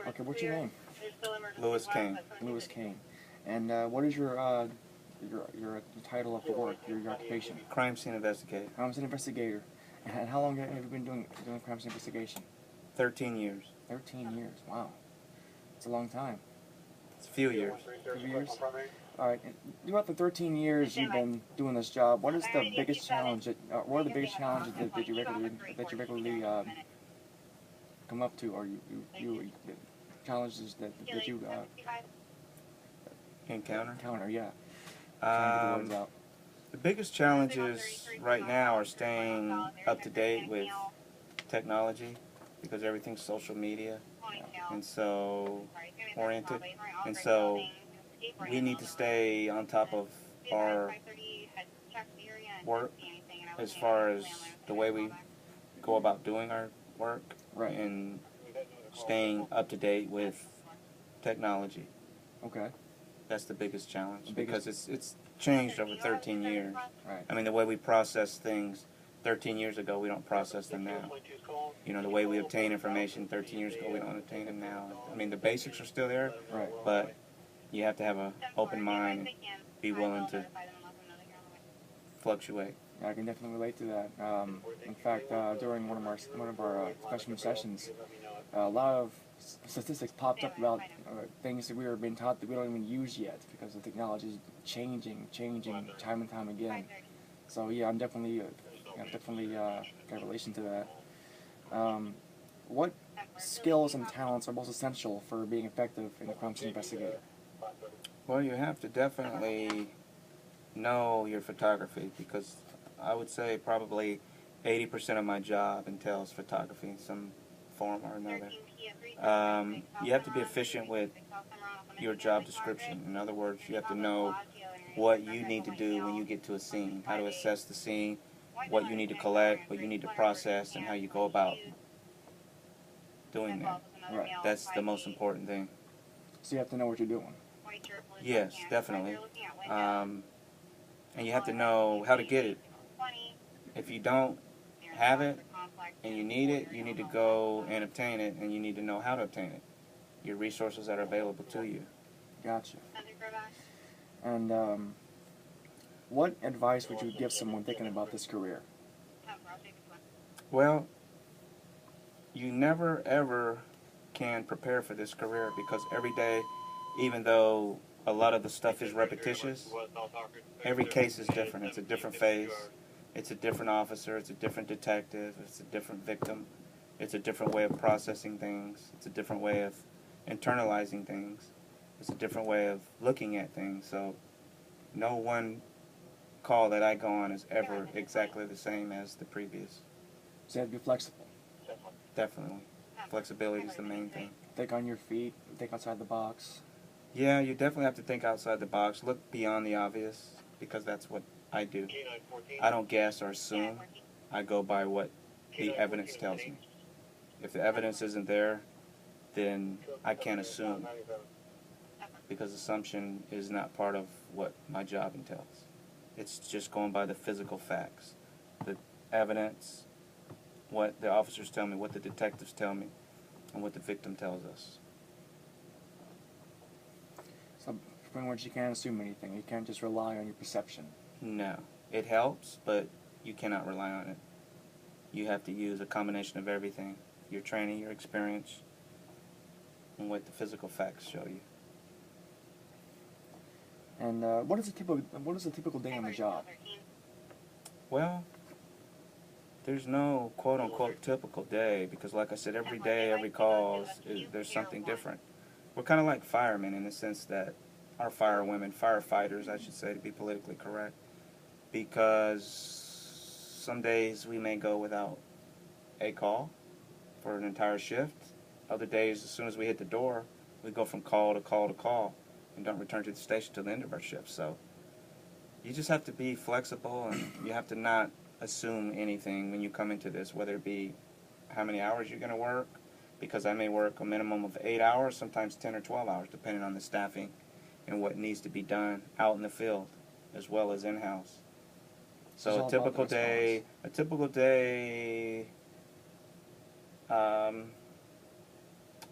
Okay, what's your name? Lewis King. Lewis Kane. And what is your title of the work, your occupation? Crime scene investigator. I was an investigator. And how long have you been doing crime scene investigation? 13 years. 13 years. Wow, it's a long time. It's a few years. Few years. All right. And throughout the 13 years you've been doing this job, what is the biggest challenge? What are the biggest challenges that you regularly come up to, or you the challenges that you Encounter? Yeah. Trying to get the words Um, out. the biggest challenges right now are staying up to date with technology because everything's social media and so oriented. And so we need to stay on top of our work as far as the way we go about doing our work Right. and staying up to date with technology. Okay. That's the biggest challenge The biggest- because it's changed over 13 years. Right. I mean, the way we process things 13 years ago, we don't process them now. You know, the way we obtain information 13 years ago, we don't obtain them now. I mean, the basics are still there, Right. but you have to have an open mind and be willing to fluctuate. Yeah, I can definitely relate to that. In fact, during one of our special sessions, a lot of statistics popped up about things that we were being taught that we don't even use yet because the technology is changing time and time again. So yeah, I'm definitely got a relation to that. What skills and talents are most essential for being effective in a crime scene investigator? Well, you have to definitely know your photography because I would say probably 80% of my job entails photography in some form or another. You have to be efficient with your job description. In other words, you have to know what you need to do when you get to a scene, how to assess the scene, what you need to collect, what you need to process, and how you go about doing that. Right. That's the most important thing. So you have to know what you're doing. Yes, definitely. And you have to know how to get it. If you don't have it and you need to go and obtain it, and you need to know how to obtain it. Your resources that are available to you. Gotcha. And what advice would you give someone thinking about this career? Well, you never ever can prepare for this career because every day, even though a lot of the stuff is repetitious, every case is different. It's a different face. It's a different officer. It's a different detective. It's a different victim. It's a different way of processing things. It's a different way of internalizing things. It's a different way of looking at things. So no one call that I go on is ever exactly the same as the previous. So you have to be flexible. Definitely. Flexibility is the main thing. Think on your feet. Think outside the box. Yeah, you definitely have to think outside the box. Look beyond the obvious because that's what I do. I don't guess or assume. I go by what the evidence tells me. If the evidence isn't there, then I can't assume because assumption is not part of what my job entails. It's just going by the physical facts, the evidence, what the officers tell me, what the detectives tell me, and what the victim tells us. So pretty much you can't assume anything. You can't just rely on your perception. No. It helps, but you cannot rely on it. You have to use a combination of everything. Your training, your experience, and what the physical facts show you. And what is a typical day on the job? Well, there's no quote-unquote typical day because like I said, every day, every call, there's something different. We're kind of like firemen in the sense that our firewomen, firefighters, I should say, to be politically correct, because some days we may go without a call for an entire shift. Other days, as soon as we hit the door, we go from call to call to call and don't return to the station till the end of our shift. So you just have to be flexible and you have to not assume anything when you come into this, whether it be how many hours you're going to work, because I may work a minimum of 8 hours, sometimes 10 or 12 hours, depending on the staffing and what needs to be done out in the field as well as in-house. So a typical day,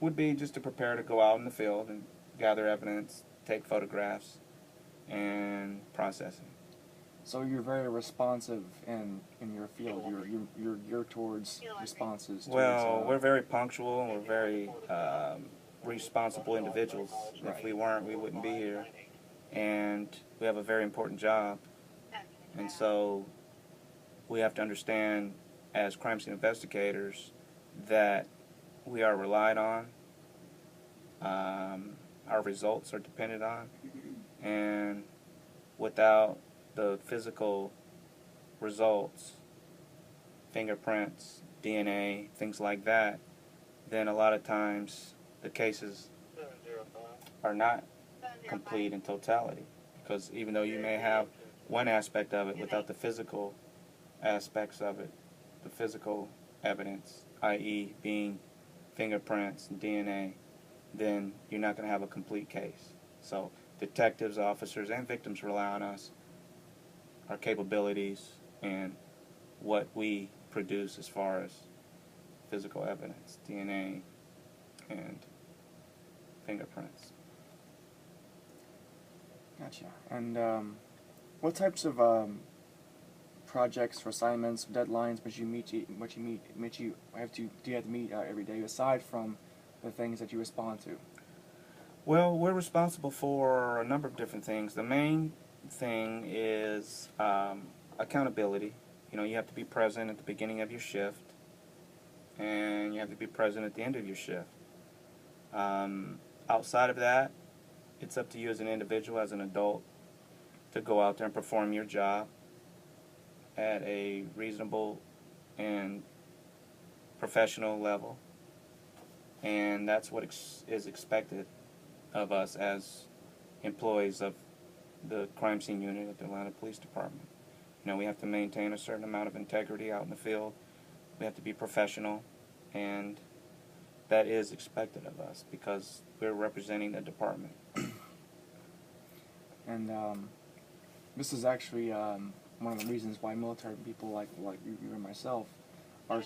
would be just to prepare to go out in the field and gather evidence, take photographs, and processing. So you're very responsive in your field. You're geared towards responses. Well, we're very punctual and we're very responsible individuals. Right. If we weren't, we wouldn't be here. And we have a very important job. And so we have to understand as crime scene investigators that we are relied on, our results are depended on, and without the physical results, fingerprints, DNA, things like that, then a lot of times the cases are not complete in totality, because even though you may have one aspect of it without the physical aspects of it, the physical evidence, i.e. being fingerprints and DNA, then you're not going to have a complete case. So detectives, officers, and victims rely on us, our capabilities, and what we produce as far as physical evidence, DNA, and fingerprints. Gotcha. And what types of projects or assignments, deadlines, do you have to meet every day aside from the things that you respond to? Well, we're responsible for a number of different things. The main thing is accountability. You know, you have to be present at the beginning of your shift, and you have to be present at the end of your shift. Outside of that, it's up to you as an individual, as an adult, to go out there and perform your job at a reasonable and professional level. And that's what is expected of us as employees of the crime scene unit at the Atlanta Police Department. You know, we have to maintain a certain amount of integrity out in the field. We have to be professional, and that is expected of us because we're representing the department. And this is actually one of the reasons why military people like you and myself are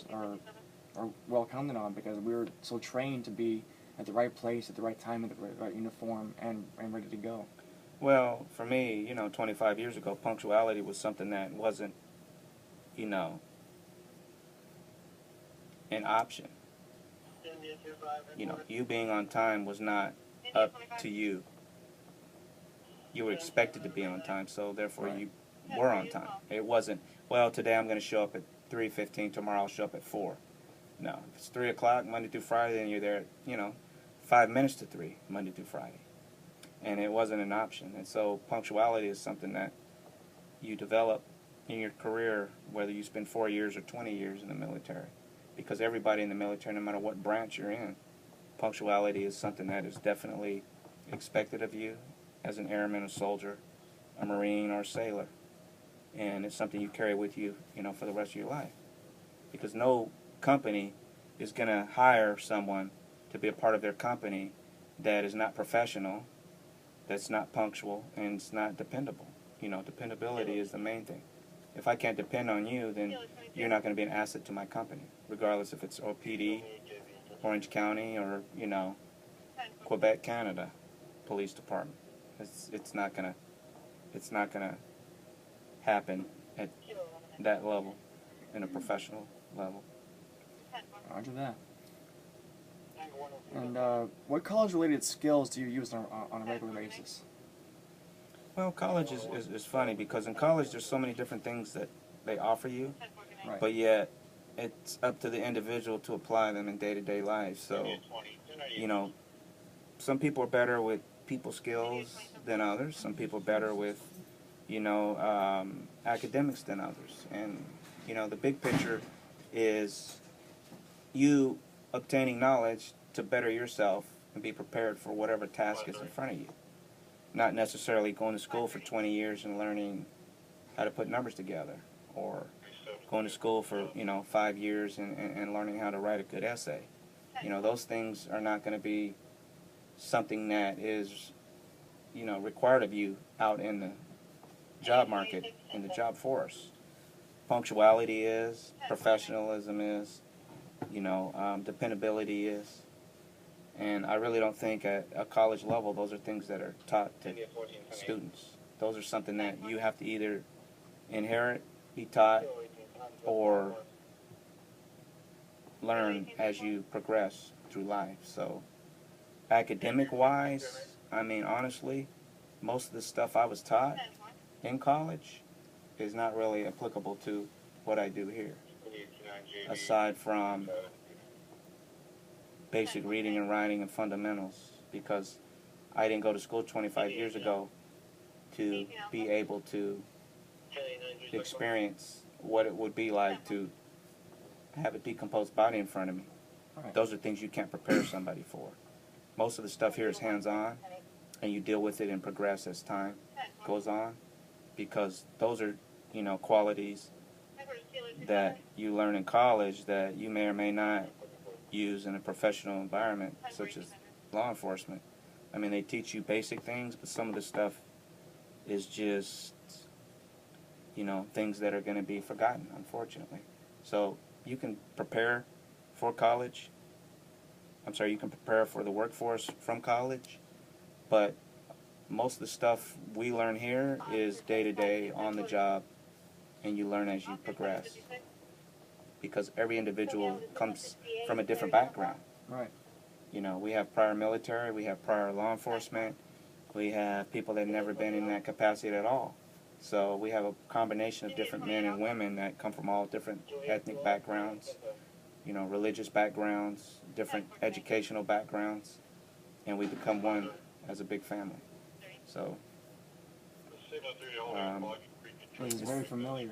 well counted on, because we're so trained to be at the right place at the right time in the right uniform and ready to go. Well, for me, 25 years ago, punctuality was something that wasn't, an option. You being on time was not up to you. You were expected to be on time, so therefore you were on time. It wasn't, well, today I'm going to show up at 3:15, tomorrow I'll show up at 4. No, if it's 3 o'clock Monday through Friday, then you're there, 5 minutes to 3, Monday through Friday. And it wasn't an option. And so punctuality is something that you develop in your career, whether you spend 4 years or 20 years in the military. Because everybody in the military, no matter what branch you're in, punctuality is something that is definitely expected of you as an airman, a soldier, a Marine, or a sailor. And it's something you carry with you, for the rest of your life. Because no company is going to hire someone to be a part of their company that is not professional, that's not punctual, and it's not dependable. Dependability is the main thing. If I can't depend on you, then you're not going to be an asset to my company, regardless if it's OPD, Orange County, or, Quebec, Canada Police Department. It's not gonna happen at that level, in a professional level. Roger that. And what college-related skills do you use on a regular basis? Well, college is funny because in college there's so many different things that they offer you, Right. but yet it's up to the individual to apply them in day-to-day life. So, some people are better with people skills than others. Some people are better with, academics than others. And, the big picture is you obtaining knowledge to better yourself and be prepared for whatever task is in front of you. Not necessarily going to school for 20 years and learning how to put numbers together, or going to school for, 5 years and learning how to write a good essay. Those things are not going to be something that is, required of you out in the job market, in the job force. Punctuality is, professionalism is, dependability is, And I really don't think at a college level those are things that are taught to students. Those are something that you have to either inherit, be taught, or learn as you progress through life. So academic-wise, I mean, honestly, most of the stuff I was taught in college is not really applicable to what I do here, aside from basic reading and writing and fundamentals, because I didn't go to school 25 years ago to be able to experience what it would be like to have a decomposed body in front of me. Right. Those are things you can't prepare somebody for. Most of the stuff here is hands-on, and you deal with it and progress as time goes on, because those are, qualities that you learn in college that you may or may not use in a professional environment, such as law enforcement. I mean, they teach you basic things, but some of the stuff is just, things that are going to be forgotten, unfortunately. So you can prepare for college. You can prepare for the workforce from college, but most of the stuff we learn here is day-to-day, on the job, and you learn as you progress, because every individual comes from a different background. Right. We have prior military, we have prior law enforcement, we have people that have never been in that capacity at all. So we have a combination of different men and women that come from all different ethnic backgrounds, religious backgrounds, different educational backgrounds, and we become one as a big family. So, It is very familiar.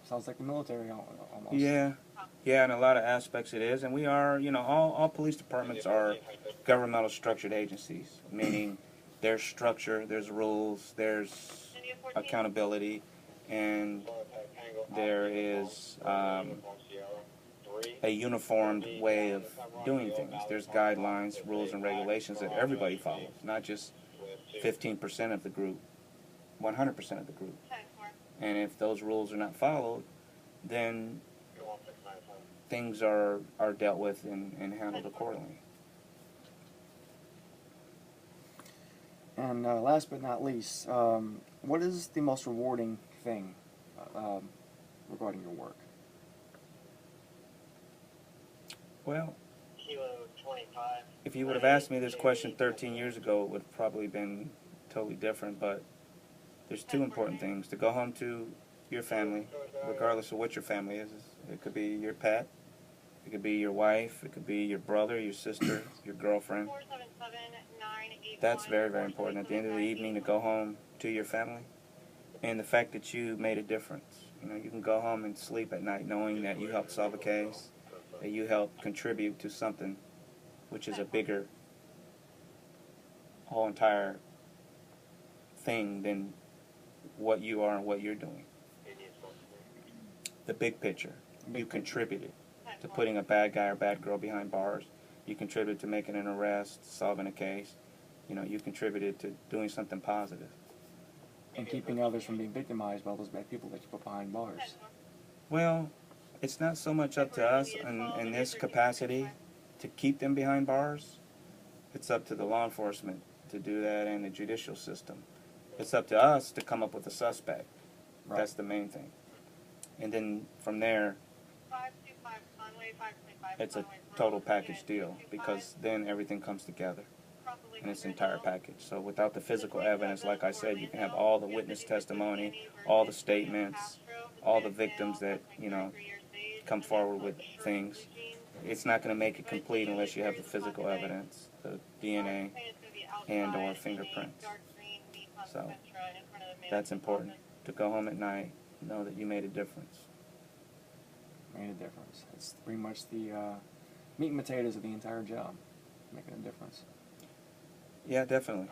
Sounds like the military almost. yeah, in a lot of aspects it is, and we are, all police departments are governmental structured agencies, meaning there's structure, there's rules, there's accountability, and there is a uniformed way of doing things. There's guidelines, rules, and regulations that everybody follows, not just 15% of the group, 100% of the group. And if those rules are not followed, then things are dealt with and handled accordingly. And last but not least, what is the most rewarding thing regarding your work? Well, if you would have asked me this question 13 years ago, it would have probably been totally different, but there's two important things: to go home to your family, regardless of what your family is. It could be your pet, it could be your wife, it could be your brother, your sister, your girlfriend. That's very, very important at the end of the evening, to go home to your family, and the fact that you made a difference. You can go home and sleep at night knowing that you helped solve a case, that you helped contribute to something which is a bigger, whole entire thing than what you are and what you're doing. The big picture. You contributed to putting a bad guy or bad girl behind bars. You contributed to making an arrest, solving a case. You contributed to doing something positive. And keeping others from being victimized by those bad people that you put behind bars. Well, it's not so much up to us in this capacity to keep them behind bars. It's up to the law enforcement to do that, and the judicial system. It's up to us to come up with a suspect. Right. That's the main thing. And then from there, it's a total package deal, because then everything comes together in its entire package. So without the physical evidence, like I said, you can have all the witness testimony, all the statements, all the victims that, come forward with things. It's not going to make it complete unless you have the physical evidence, the DNA and or fingerprints. So that's important, to go home at night, know that you made a difference. Made a difference. It's pretty much the meat and potatoes of the entire job, making a difference. Yeah, definitely.